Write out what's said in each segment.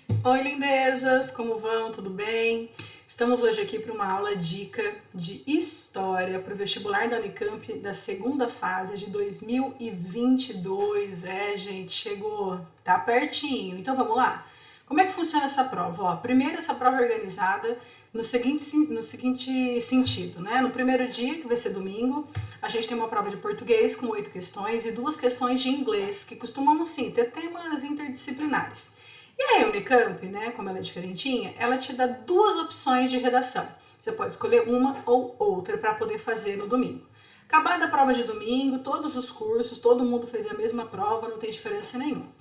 Oi, lindezas, como vão? Tudo bem? Estamos hoje aqui para uma aula dica de História para o vestibular da Unicamp da segunda fase de 2022. Gente, chegou, tá pertinho. Então vamos lá? Como é que funciona essa prova? Primeiro, essa prova é organizada no seguinte sentido, né? No primeiro dia, que vai ser domingo, a gente tem uma prova de português com 8 questões e 2 questões de inglês, que costumam, assim, ter temas interdisciplinares. E aí a Unicamp, né, como ela é diferentinha, ela te dá 2 opções de redação. Você pode escolher uma ou outra para poder fazer no domingo. Acabada a prova de domingo, todos os cursos, todo mundo fez a mesma prova, não tem diferença nenhuma.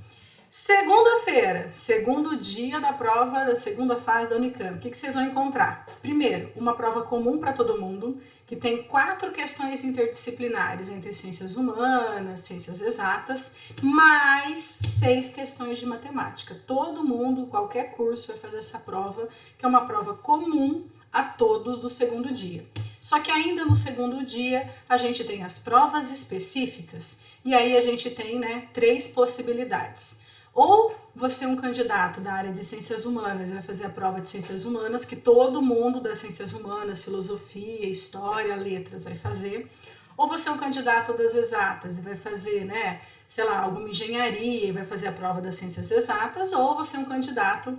Segunda-feira, segundo dia da prova da segunda fase da Unicamp, o que vocês vão encontrar? Primeiro, uma prova comum para todo mundo, que tem 4 questões interdisciplinares entre ciências humanas, ciências exatas, mais 6 questões de matemática. Todo mundo, qualquer curso, vai fazer essa prova, que é uma prova comum a todos do segundo dia. Só que ainda no segundo dia, a gente tem as provas específicas, e aí a gente tem, né, 3 possibilidades. Ou você é um candidato da área de ciências humanas, vai fazer a prova de ciências humanas, que todo mundo das ciências humanas, filosofia, história, letras vai fazer. Ou você é um candidato das exatas e vai fazer, né, sei lá, alguma engenharia e vai fazer a prova das ciências exatas. Ou você é um candidato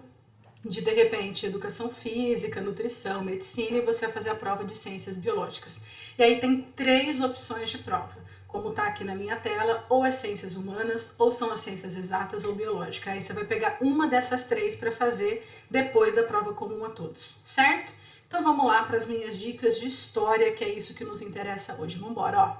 de repente, educação física, nutrição, medicina, e você vai fazer a prova de ciências biológicas. E aí tem 3 opções de prova, como está aqui na minha tela, ou é ciências humanas, ou são as ciências exatas ou biológica. Aí você vai pegar uma dessas 3 para fazer depois da prova comum a todos, certo? Então vamos lá para as minhas dicas de história, que é isso que nos interessa hoje. Vamos embora, ó.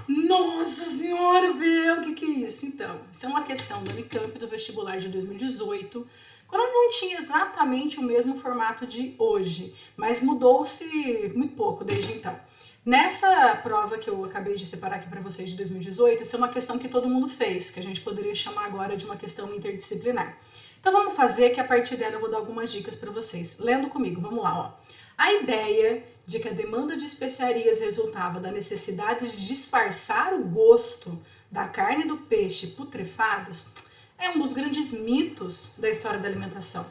Nossa senhora, Bel, o que é isso? Então, isso é uma questão do Unicamp do vestibular de 2018, quando não tinha exatamente o mesmo formato de hoje, mas mudou-se muito pouco desde então. Nessa prova que eu acabei de separar aqui para vocês de 2018, essa é uma questão que todo mundo fez, que a gente poderia chamar agora de uma questão interdisciplinar. Então vamos fazer que a partir dela eu vou dar algumas dicas para vocês. Lendo comigo, vamos lá, ó. A ideia de que a demanda de especiarias resultava da necessidade de disfarçar o gosto da carne e do peixe putrefados é um dos grandes mitos da história da alimentação.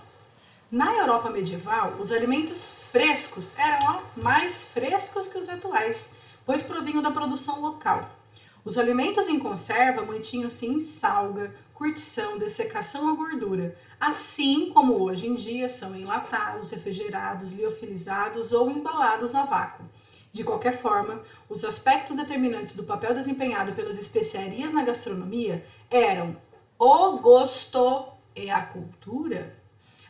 Na Europa medieval, os alimentos frescos eram mais frescos que os atuais, pois provinham da produção local. Os alimentos em conserva mantinham-se em salga, curtição, dessecação ou gordura, assim como hoje em dia são enlatados, refrigerados, liofilizados ou embalados a vácuo. De qualquer forma, os aspectos determinantes do papel desempenhado pelas especiarias na gastronomia eram o gosto e a cultura.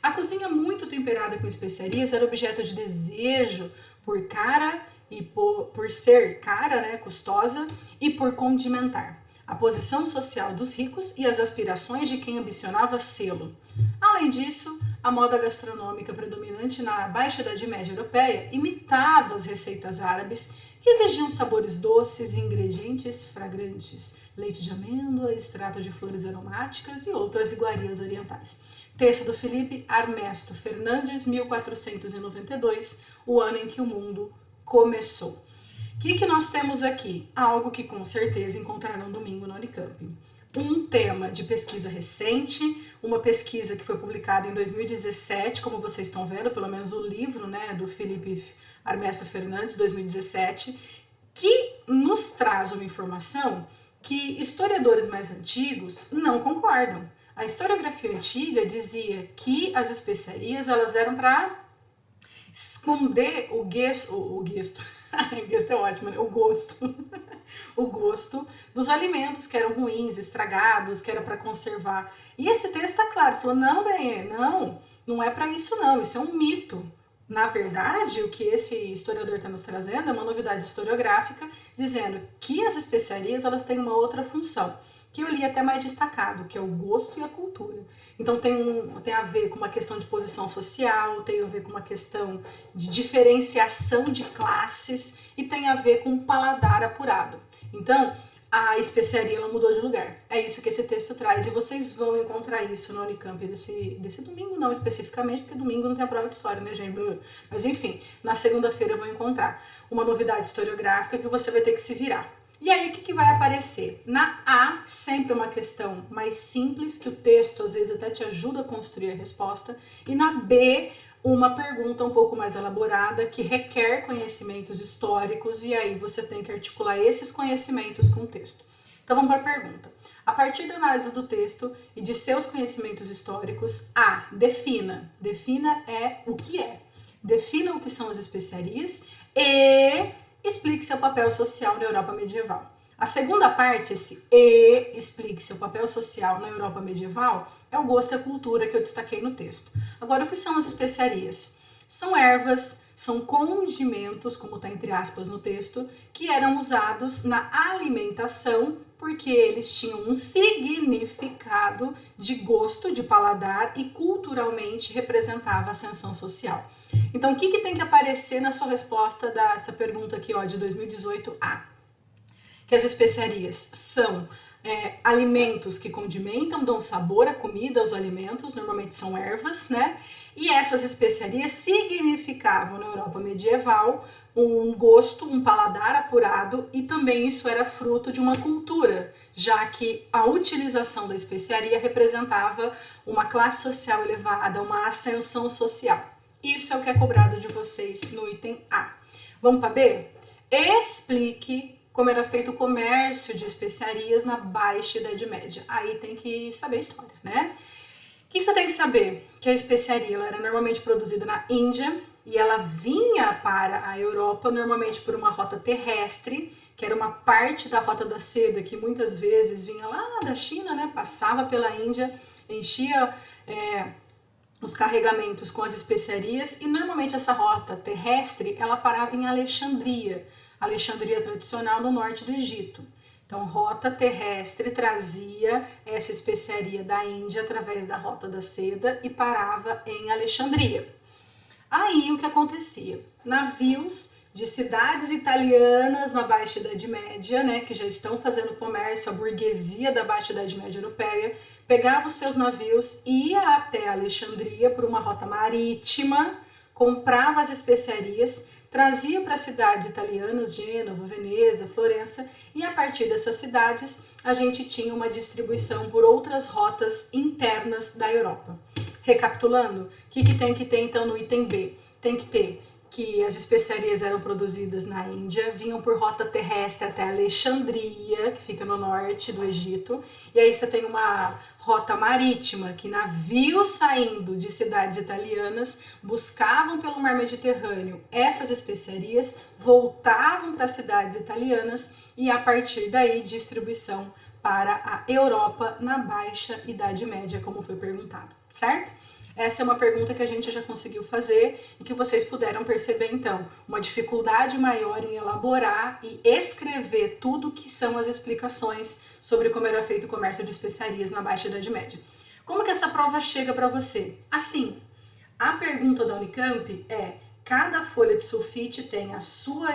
A cozinha muito temperada com especiarias era objeto de desejo por cara e por ser cara, né, custosa, e por condimentar. A posição social dos ricos e as aspirações de quem ambicionava sê-lo. Além disso, a moda gastronômica predominante na Baixa Idade Média Europeia imitava as receitas árabes, que exigiam sabores doces e ingredientes fragrantes, leite de amêndoa, extrato de flores aromáticas e outras iguarias orientais. Texto do Felipe Armesto Fernandes, 1492, o ano em que o mundo começou. O que nós temos aqui? Algo que com certeza encontrarão domingo na Unicamp. Um tema de pesquisa recente, uma pesquisa que foi publicada em 2017, como vocês estão vendo, pelo menos o livro, né, do Felipe Armesto Fernandes, 2017, que nos traz uma informação que historiadores mais antigos não concordam. A historiografia antiga dizia que as especiarias elas eram para esconder o guesto é ótimo, né? O gosto dos alimentos que eram ruins, estragados, que era para conservar. E esse texto está claro, falou, não, bem, não é para isso não, isso é um mito. Na verdade, o que esse historiador está nos trazendo é uma novidade historiográfica, dizendo que as especiarias elas têm uma outra função, que eu li até mais destacado, que é o gosto e a cultura. Então tem a ver com uma questão de posição social, tem a ver com uma questão de diferenciação de classes e tem a ver com um paladar apurado. Então, a especiaria ela mudou de lugar. É isso que esse texto traz. E vocês vão encontrar isso na Unicamp desse domingo, não especificamente, porque domingo não tem a prova de história, né, gente? Mas enfim, na segunda-feira eu vou encontrar uma novidade historiográfica que você vai ter que se virar. E aí, o que vai aparecer? Na A, sempre uma questão mais simples, que o texto às vezes até te ajuda a construir a resposta. E na B, uma pergunta um pouco mais elaborada, que requer conhecimentos históricos, e aí você tem que articular esses conhecimentos com o texto. Então vamos para a pergunta. A partir da análise do texto e de seus conhecimentos históricos, A, defina. Defina é o que é. Defina o que são as especiarias e explique seu papel social na Europa medieval. A segunda parte, esse e explique seu papel social na Europa medieval, é o gosto e a cultura que eu destaquei no texto. Agora, o que são as especiarias? São ervas, são condimentos, como está entre aspas no texto, que eram usados na alimentação porque eles tinham um significado de gosto, de paladar e culturalmente representava a ascensão social. Então, o que tem que aparecer na sua resposta dessa pergunta aqui, ó, de 2018A? Que as especiarias são alimentos que condimentam, dão sabor à comida, aos alimentos, normalmente são ervas, né? E essas especiarias significavam na Europa medieval um gosto, um paladar apurado, e também isso era fruto de uma cultura, já que a utilização da especiaria representava uma classe social elevada, uma ascensão social. Isso é o que é cobrado de vocês no item A. Vamos para B? Explique como era feito o comércio de especiarias na Baixa Idade Média. Aí tem que saber a história, né? O que você tem que saber? Que a especiaria ela era normalmente produzida na Índia e ela vinha para a Europa normalmente por uma rota terrestre, que era uma parte da Rota da Seda, que muitas vezes vinha lá da China, né? Passava pela Índia, enchia os carregamentos com as especiarias, e normalmente essa rota terrestre ela parava em Alexandria, Alexandria tradicional no norte do Egito. Então, rota terrestre trazia essa especiaria da Índia através da Rota da Seda e parava em Alexandria. Aí o que acontecia? Navios de cidades italianas na Baixa Idade Média, né, que já estão fazendo comércio, a burguesia da Baixa Idade Média europeia, pegava os seus navios, ia até Alexandria por uma rota marítima, comprava as especiarias, trazia para cidades italianas, Gênova, Veneza, Florença, e a partir dessas cidades a gente tinha uma distribuição por outras rotas internas da Europa. Recapitulando, o que tem que ter então no item B? Tem que ter que as especiarias eram produzidas na Índia, vinham por rota terrestre até Alexandria, que fica no norte do Egito, e aí você tem uma rota marítima, que navios saindo de cidades italianas buscavam pelo mar Mediterrâneo essas especiarias, voltavam para cidades italianas e a partir daí distribuição para a Europa na Baixa Idade Média, como foi perguntado, certo? Essa é uma pergunta que a gente já conseguiu fazer e que vocês puderam perceber, então, uma dificuldade maior em elaborar e escrever tudo que são as explicações sobre como era feito o comércio de especiarias na Baixa Idade Média. Como que essa prova chega para você? Assim, a pergunta da Unicamp é: cada folha de sulfite tem a sua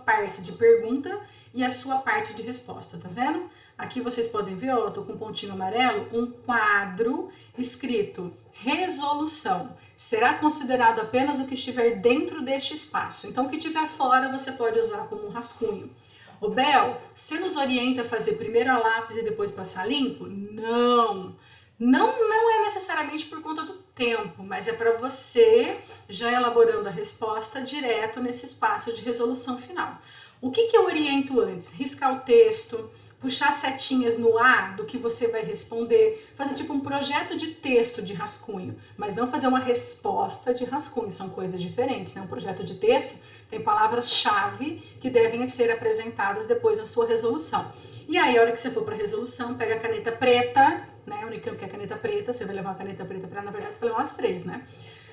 parte de pergunta e a sua parte de resposta, tá vendo? Aqui vocês podem ver, ó, eu tô com um pontinho amarelo, um quadro escrito resolução. Será considerado apenas o que estiver dentro deste espaço. Então, o que estiver fora você pode usar como um rascunho. Ô Bel, você nos orienta a fazer primeiro a lápis e depois passar limpo? Não! Não é necessariamente por conta do tempo, mas é para você já elaborando a resposta direto nesse espaço de resolução final. O que eu oriento antes? Riscar o texto, puxar setinhas no ar do que você vai responder, fazer tipo um projeto de texto de rascunho, mas não fazer uma resposta de rascunho, são coisas diferentes, né? Um projeto de texto tem palavras-chave que devem ser apresentadas depois na sua resolução. E aí, a hora que você for para a resolução, pega a caneta preta, né? A Unicamp que é a caneta preta, você vai levar a caneta preta para, na verdade, você vai levar umas 3, né?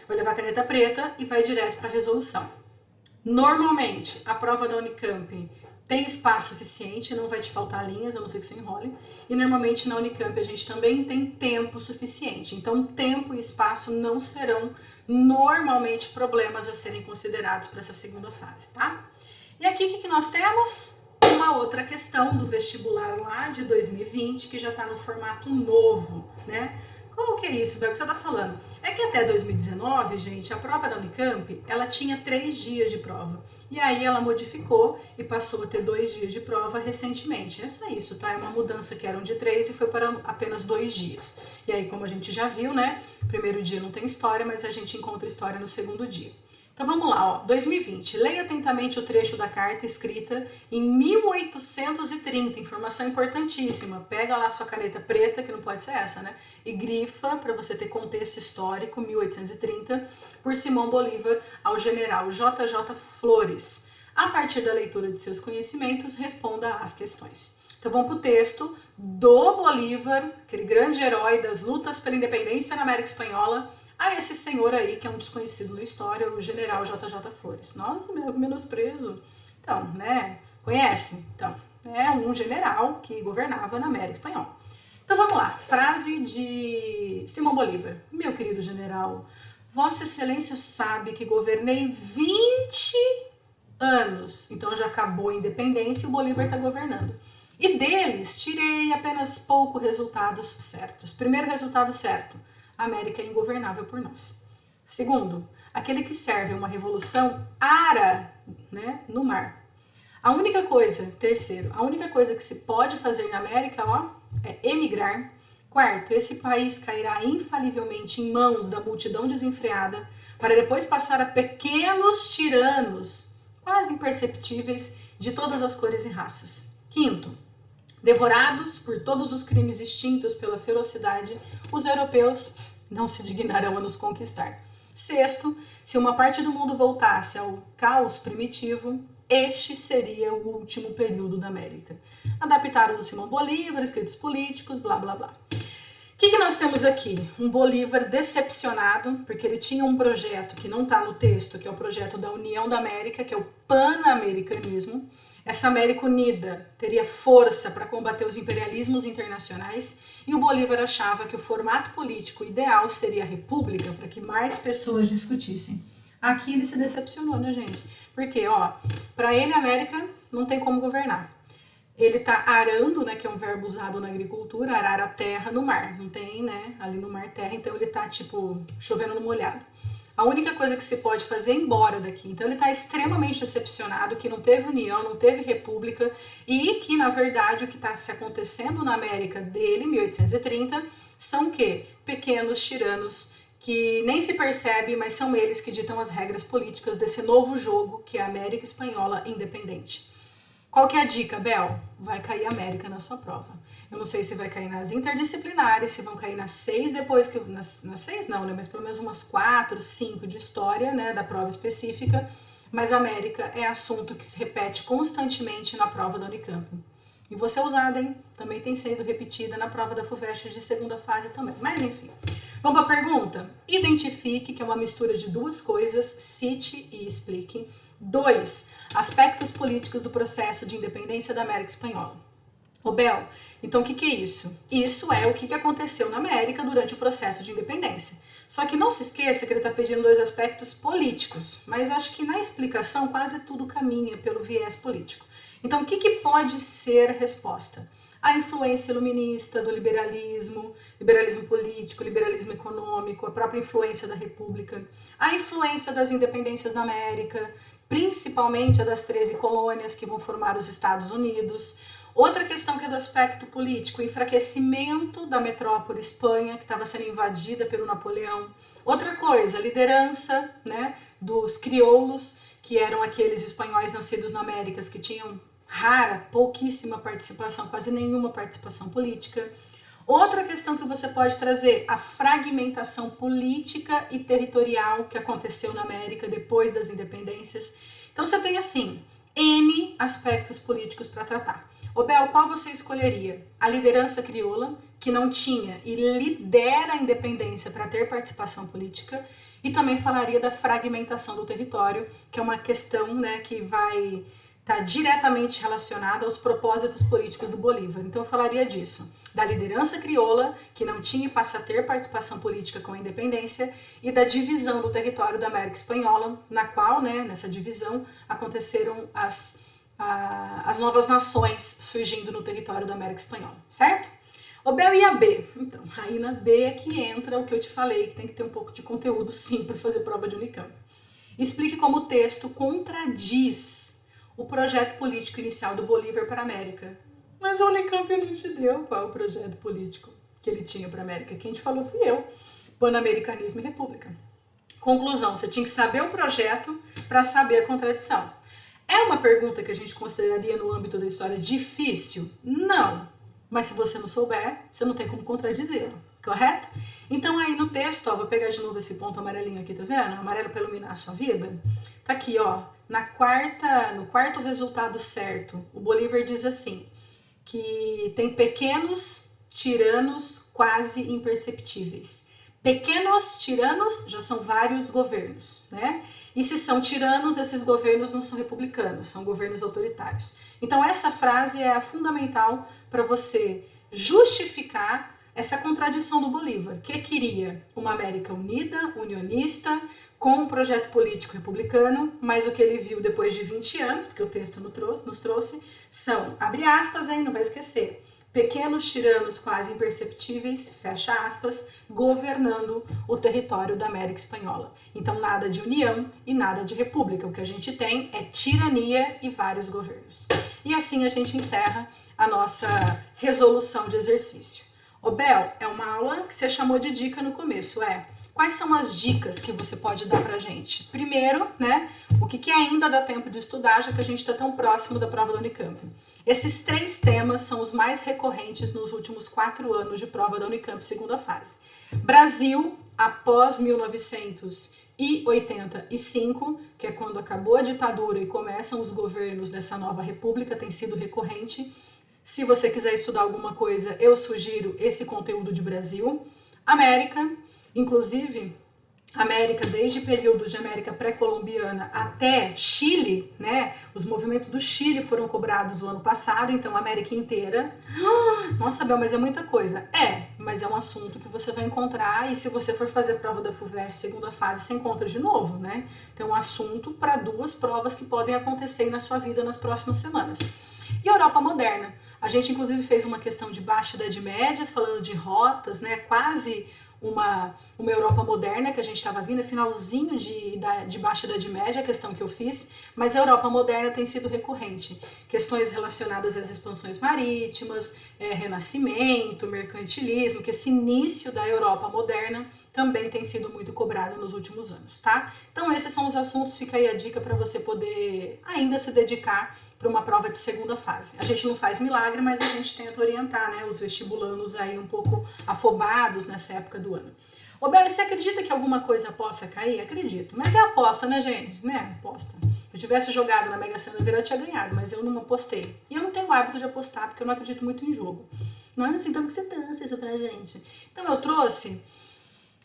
Vai levar a caneta preta e vai direto para a resolução. Normalmente, a prova da Unicamp tem espaço suficiente, não vai te faltar linhas, a não ser que você enrole. E normalmente na Unicamp a gente também tem tempo suficiente. Então, tempo e espaço não serão normalmente problemas a serem considerados para essa segunda fase, tá? E aqui o que nós temos? Uma outra questão do vestibular lá de 2020, que já está no formato novo, né? Qual que é isso, Bel, que você está falando? É que até 2019, gente, a prova da Unicamp, ela tinha 3 dias de prova. E aí ela modificou e passou a ter 2 dias de prova recentemente. É só isso, tá? É uma mudança que eram de 3 e foi para apenas 2 dias. E aí, como a gente já viu, né? Primeiro dia não tem história, mas a gente encontra história no segundo dia. Então vamos lá, ó. 2020. Leia atentamente o trecho da carta escrita em 1830. Informação importantíssima. Pega lá sua caneta preta, que não pode ser essa, né? E grifa, para você ter contexto histórico, 1830, por Simão Bolívar ao general JJ Flores. A partir da leitura de seus conhecimentos, responda às questões. Então vamos para o texto do Bolívar, aquele grande herói das lutas pela independência na América Espanhola, a esse senhor aí, que é um desconhecido na história, o general JJ Flores. Nossa, meu, menosprezo. Então, né, conhece? Então, é um general que governava na América Espanhola. Então vamos lá, frase de Simão Bolívar. Meu querido general, Vossa Excelência sabe que governei 20 anos, então já acabou a independência e o Bolívar está governando. E deles, tirei apenas poucos resultados certos. Primeiro resultado certo, a América é ingovernável por nós. Segundo, aquele que serve a uma revolução ara, né, no mar. A única coisa, terceiro, a única coisa que se pode fazer na América, ó, é emigrar. Quarto, esse país cairá infalivelmente em mãos da multidão desenfreada, para depois passar a pequenos tiranos, quase imperceptíveis, de todas as cores e raças. Quinto, devorados por todos os crimes extintos pela ferocidade, os europeus não se dignarão a nos conquistar. Sexto, se uma parte do mundo voltasse ao caos primitivo, este seria o último período da América. Adaptado do Simão Bolívar, escritos políticos, blá blá blá. O que nós temos aqui? Um Bolívar decepcionado, porque ele tinha um projeto que não está no texto, que é o projeto da União da América, que é o pan-americanismo. Essa América unida teria força para combater os imperialismos internacionais e o Bolívar achava que o formato político ideal seria a república para que mais pessoas discutissem. Aqui ele se decepcionou, né, gente? Porque, ó, para ele a América não tem como governar. Ele tá arando, né, que é um verbo usado na agricultura, arar a terra no mar. Não tem, né, ali no mar terra, então ele tá, tipo, chovendo no molhado. A única coisa que se pode fazer é ir embora daqui. Então ele está extremamente decepcionado que não teve união, não teve república e que, na verdade, o que está se acontecendo na América dele, 1830, são o quê? Pequenos tiranos que nem se percebe, mas são eles que ditam as regras políticas desse novo jogo que é a América Espanhola independente. Qual que é a dica, Bel? Vai cair América na sua prova. Eu não sei se vai cair nas interdisciplinares, se vão cair nas 6 depois que... Nas 6 não, né? Mas pelo menos umas 4, 5 de história, né? Da prova específica. Mas América é assunto que se repete constantemente na prova da Unicamp. E vou ser usada, hein? Também tem sido repetida na prova da FUVEST de segunda fase também. Mas enfim. Vamos para a pergunta? Identifique, que é uma mistura de duas coisas, cite e explique. 2. Aspectos políticos do processo de independência da América Espanhola. Ô Bel, então o que é isso? Isso é o que aconteceu na América durante o processo de independência. Só que não se esqueça que ele está pedindo 2 aspectos políticos, mas acho que na explicação quase tudo caminha pelo viés político. Então o que pode ser a resposta? A influência iluminista do liberalismo, liberalismo político, liberalismo econômico, a própria influência da República, a influência das independências da América, principalmente a das 13 colônias que vão formar os Estados Unidos. Outra questão que é do aspecto político, o enfraquecimento da metrópole Espanha, que estava sendo invadida pelo Napoleão. Outra coisa, a liderança, né, dos crioulos, que eram aqueles espanhóis nascidos na América, que tinham rara, pouquíssima participação, quase nenhuma participação política. Outra questão que você pode trazer, a fragmentação política e territorial que aconteceu na América depois das independências. Então você tem assim, N aspectos políticos para tratar. Ô Bel, qual você escolheria? A liderança crioula, que não tinha e lidera a independência para ter participação política, e também falaria da fragmentação do território, que é uma questão, né, que vai estar diretamente relacionada aos propósitos políticos do Bolívar. Então eu falaria disso, da liderança crioula, que não tinha e passa a ter participação política com a independência, e da divisão do território da América Espanhola, na qual, né, nessa divisão, aconteceram as novas nações surgindo no território da América Espanhola, certo? O Bel e a B. Então, aí na B é que entra o que eu te falei, que tem que ter um pouco de conteúdo sim para fazer prova de Unicamp. Explique como o texto contradiz o projeto político inicial do Bolívar para a América. Mas a Unicamp não te deu qual é o projeto político que ele tinha para a América. Quem te falou fui eu. Pan-Americanismo e República. Conclusão, você tinha que saber o projeto para saber a contradição. É uma pergunta que a gente consideraria no âmbito da história difícil? Não. Mas se você não souber, você não tem como contradizê-lo, correto? Então aí no texto, ó, vou pegar de novo esse ponto amarelinho aqui, tá vendo? Amarelo para iluminar a sua vida. Tá aqui, ó, no quarto resultado certo, o Bolívar diz assim, que tem pequenos tiranos quase imperceptíveis. Pequenos tiranos já são vários governos, né? E se são tiranos, esses governos não são republicanos, são governos autoritários. Então essa frase é a fundamental para você justificar essa contradição do Bolívar, que queria uma América unida, unionista, com um projeto político republicano, mas o que ele viu depois de 20 anos, porque o texto nos trouxe, são, abre aspas, hein, não vai esquecer, pequenos tiranos quase imperceptíveis, fecha aspas, governando o território da América Espanhola. Então nada de união e nada de república, o que a gente tem é tirania e vários governos. E assim a gente encerra a nossa resolução de exercício. Ô Bel, é uma aula que você chamou de dica no começo, quais são as dicas que você pode dar pra gente? Primeiro, né, o que ainda dá tempo de estudar, já que a gente está tão próximo da prova da Unicamp. Esses 3 temas são os mais recorrentes nos últimos 4 anos de prova da Unicamp, segunda fase. Brasil, após 1985, que é quando acabou a ditadura e começam os governos dessa nova república, tem sido recorrente. Se você quiser estudar alguma coisa, eu sugiro esse conteúdo de Brasil. América, inclusive, América, desde períodos de América pré-colombiana até Chile, né? Os movimentos do Chile foram cobrados o ano passado, então a América inteira. Nossa, Bel, mas é muita coisa. Mas é um assunto que você vai encontrar e se você for fazer a prova da FUVEST segunda fase, você encontra de novo, né? Então, um assunto para 2 provas que podem acontecer na sua vida nas próximas semanas. E a Europa moderna. A gente, inclusive, fez uma questão de Baixa Idade Média, falando de rotas, né? Quase uma Europa moderna que a gente estava vindo, finalzinho de Baixa Idade Média, a questão que eu fiz, mas a Europa moderna tem sido recorrente. Questões relacionadas às expansões marítimas, renascimento, mercantilismo, que esse início da Europa moderna também tem sido muito cobrado nos últimos anos, tá? Então esses são os assuntos, fica aí a dica para você poder ainda se dedicar para uma prova de segunda fase. A gente não faz milagre, mas a gente tenta orientar, né, os vestibulandos aí um pouco afobados nessa época do ano. Ô Bela, você acredita que alguma coisa possa cair? Acredito, mas é aposta, né, gente? Né? Aposta. Se eu tivesse jogado na Mega Sena eu tinha ganhado, mas eu não apostei. E eu não tenho o hábito de apostar, porque eu não acredito muito em jogo. Não é assim, então que você dança isso pra gente. Então eu trouxe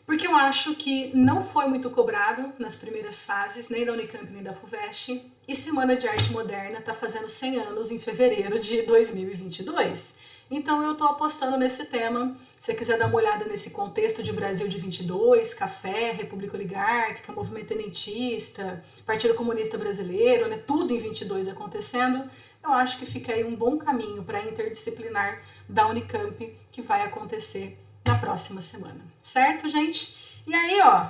porque eu acho que não foi muito cobrado nas primeiras fases, nem da Unicamp nem da FUVEST, e Semana de Arte Moderna está fazendo 100 anos em fevereiro de 2022. Então eu estou apostando nesse tema. Se você quiser dar uma olhada nesse contexto de Brasil de 22, café, República Oligárquica, movimento tenentista, Partido Comunista Brasileiro, né, tudo em 22 acontecendo, eu acho que fica aí um bom caminho para a interdisciplinar da Unicamp que vai acontecer na próxima semana, certo, gente? E aí, ó,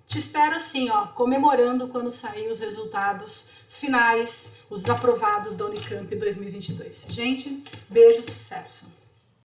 te espero assim, ó, comemorando quando sair os resultados finais, os aprovados da Unicamp 2022. Gente, beijo, sucesso!